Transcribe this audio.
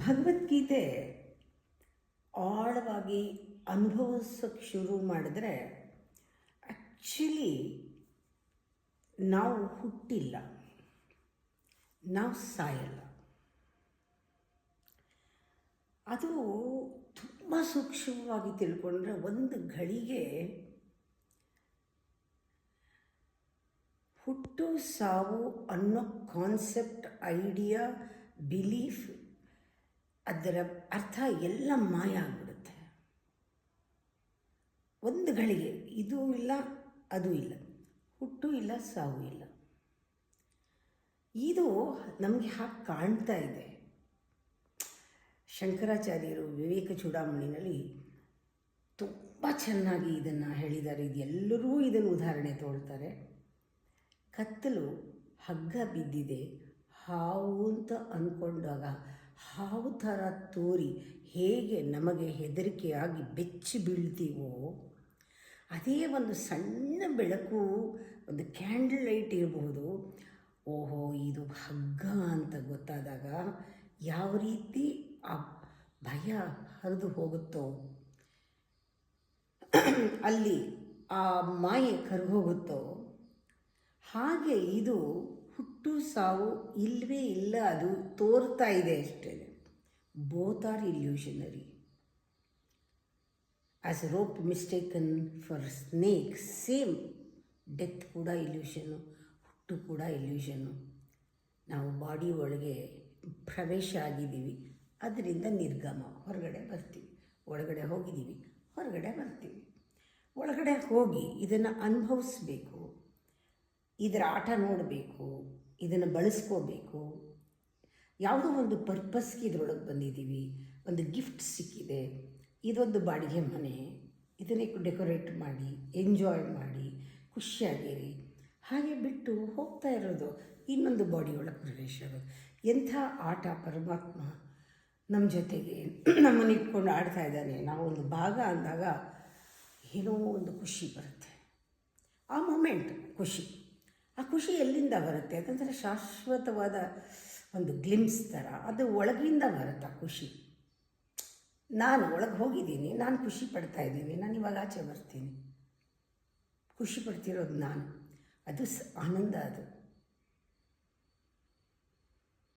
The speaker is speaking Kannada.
ಭಗವದ್ಗೀತೆ ಆಳವಾಗಿ ಅನುಭವಿಸೋಕ್ಕೆ ಶುರು ಮಾಡಿದ್ರೆ ಆ್ಯಕ್ಚುಲಿ ನಾವು ಹುಟ್ಟಿಲ್ಲ, ನಾವು ಸಾಯಲ್ಲ. ಅದು ತುಂಬ ಸೂಕ್ಷ್ಮವಾಗಿ ತಿಳ್ಕೊಂಡ್ರೆ ಒಂದು ಘಳಿಗೆ ಹುಟ್ಟು ಸಾವು ಅನ್ನೋ ಕಾನ್ಸೆಪ್ಟ್, ಐಡಿಯಾ, ಬಿಲೀಫ್, ಅದರ ಅರ್ಥ ಎಲ್ಲ ಮಾಯ ಆಗಿಬಿಡುತ್ತೆ. ಒಂದು ಘಳಿಗೆ ಇದು ಇಲ್ಲ, ಅದು ಇಲ್ಲ, ಹುಟ್ಟು ಇಲ್ಲ, ಸಾವು ಇಲ್ಲ. ಇದು ನಮಗೆ ಹಾಗೆ ಕಾಣ್ತಾ ಇದೆ. ಶಂಕರಾಚಾರ್ಯರು ವಿವೇಕ ಚೂಡಾಮಣಿನಲ್ಲಿ ತುಂಬ ಚೆನ್ನಾಗಿ ಇದನ್ನು ಹೇಳಿದ್ದಾರೆ. ಎಲ್ಲರೂ ಇದನ್ನು ಉದಾಹರಣೆ ತಗೊಳ್ತಾರೆ. ಕತ್ತಲು ಹಗ್ಗ ಬಿದ್ದಿದೆ, ಹಾವು ಅಂತ ಅಂದ್ಕೊಂಡಾಗ ಹಾವು ಥರ ತೋರಿ ಹೇಗೆ ನಮಗೆ ಹೆದರಿಕೆಯಾಗಿ ಬೆಚ್ಚಿ ಬೀಳ್ತೀವೋ, ಅದೇ ಒಂದು ಸಣ್ಣ ಬೆಳಕು, ಒಂದು ಕ್ಯಾಂಡಲ್ ಲೈಟ್ ಇರ್ಬೋದು. ಓಹೋ, ಇದು ಹಗ್ಗ ಅಂತ ಗೊತ್ತಾದಾಗ ಯಾವ ರೀತಿ ಆ ಭಯ ಹರಿದು ಹೋಗುತ್ತೋ, ಅಲ್ಲಿ ಆ ಮಾಯೆ ಕರಗೋಗುತ್ತೋ, ಹಾಗೆ ಇದು ಹುಟ್ಟು ಸಾವು ಇಲ್ಲವೇ ಇಲ್ಲ, ಅದು ತೋರ್ತಾ ಇದೆ ಅಷ್ಟೇ. Both are illusionary. As rope mistaken for snake, same. Death ಕೂಡ ಇಲ್ಯೂಷನ್ನು, ಹುಟ್ಟು ಕೂಡ ಇಲ್ಯೂಷನ್ನು. ನಾವು ಬಾಡಿ ಒಳಗೆ ಪ್ರವೇಶ ಆಗಿದ್ದೀವಿ, ಅದರಿಂದ ನಿರ್ಗಮ, ಹೊರಗಡೆ ಬರ್ತೀವಿ. ಒಳಗಡೆ ಹೋಗಿದ್ದೀವಿ, ಹೊರಗಡೆ ಬರ್ತೀವಿ. ಒಳಗಡೆ ಹೋಗಿ ಇದನ್ನು ಅನುಭವಿಸ್ಬೇಕು, ಇದರ ಆಟ ನೋಡಬೇಕು, ಇದನ್ನು ಬಳಸ್ಕೋಬೇಕು. ಯಾವುದೋ ಒಂದು ಪರ್ಪಸ್ಗೆ ಇದರೊಳಗೆ ಬಂದಿದ್ದೀವಿ, ಒಂದು ಗಿಫ್ಟ್ ಸಿಕ್ಕಿದೆ, ಇದೊಂದು ಬಾಡಿಗೆ ಮನೆ, ಇದನ್ನೇ ಡೆಕೋರೇಟ್ ಮಾಡಿ, ಎಂಜಾಯ್ ಮಾಡಿ, ಖುಷಿಯಾಗಿರಿ. ಹಾಗೆ ಬಿಟ್ಟು ಹೋಗ್ತಾ ಇರೋದು ಇನ್ನೊಂದು ಬಾಡಿ ಒಳಗೆ ಪ್ರವೇಶ ಆಗೋದು. ಎಂಥ ಆಟ ಪರಮಾತ್ಮ ನಮ್ಮ ಜೊತೆಗೆ ನಮ್ಮನ್ನು ಇಟ್ಕೊಂಡು ಆಡ್ತಾ ಇದ್ದಾನೆ. ನಾವೊಂದು ಭಾಗ ಅಂದಾಗ ಏನೋ ಒಂದು ಖುಷಿ ಬರುತ್ತೆ. ಆ ಮೊಮೆಂಟ್ ಖುಷಿ. ಆ ಖುಷಿ ಎಲ್ಲಿಂದ ಬರುತ್ತೆ? ಯಾಕಂದರೆ ಶಾಶ್ವತವಾದ ಒಂದು ಗ್ಲಿಮ್ಸ್ ಥರ ಅದು ಒಳಗಿಂದ ಬರುತ್ತೆ. ಆ ಖುಷಿ ನಾನು ಒಳಗೆ ಹೋಗಿದ್ದೀನಿ, ನಾನು ಖುಷಿ ಪಡ್ತಾ ಇದ್ದೀನಿ, ನಾನು ಇವಾಗ ಆಚೆ ಬರ್ತೀನಿ, ಖುಷಿ ಪಡ್ತಿರೋದು ನಾನು. ಅದು ಆನಂದ. ಅದು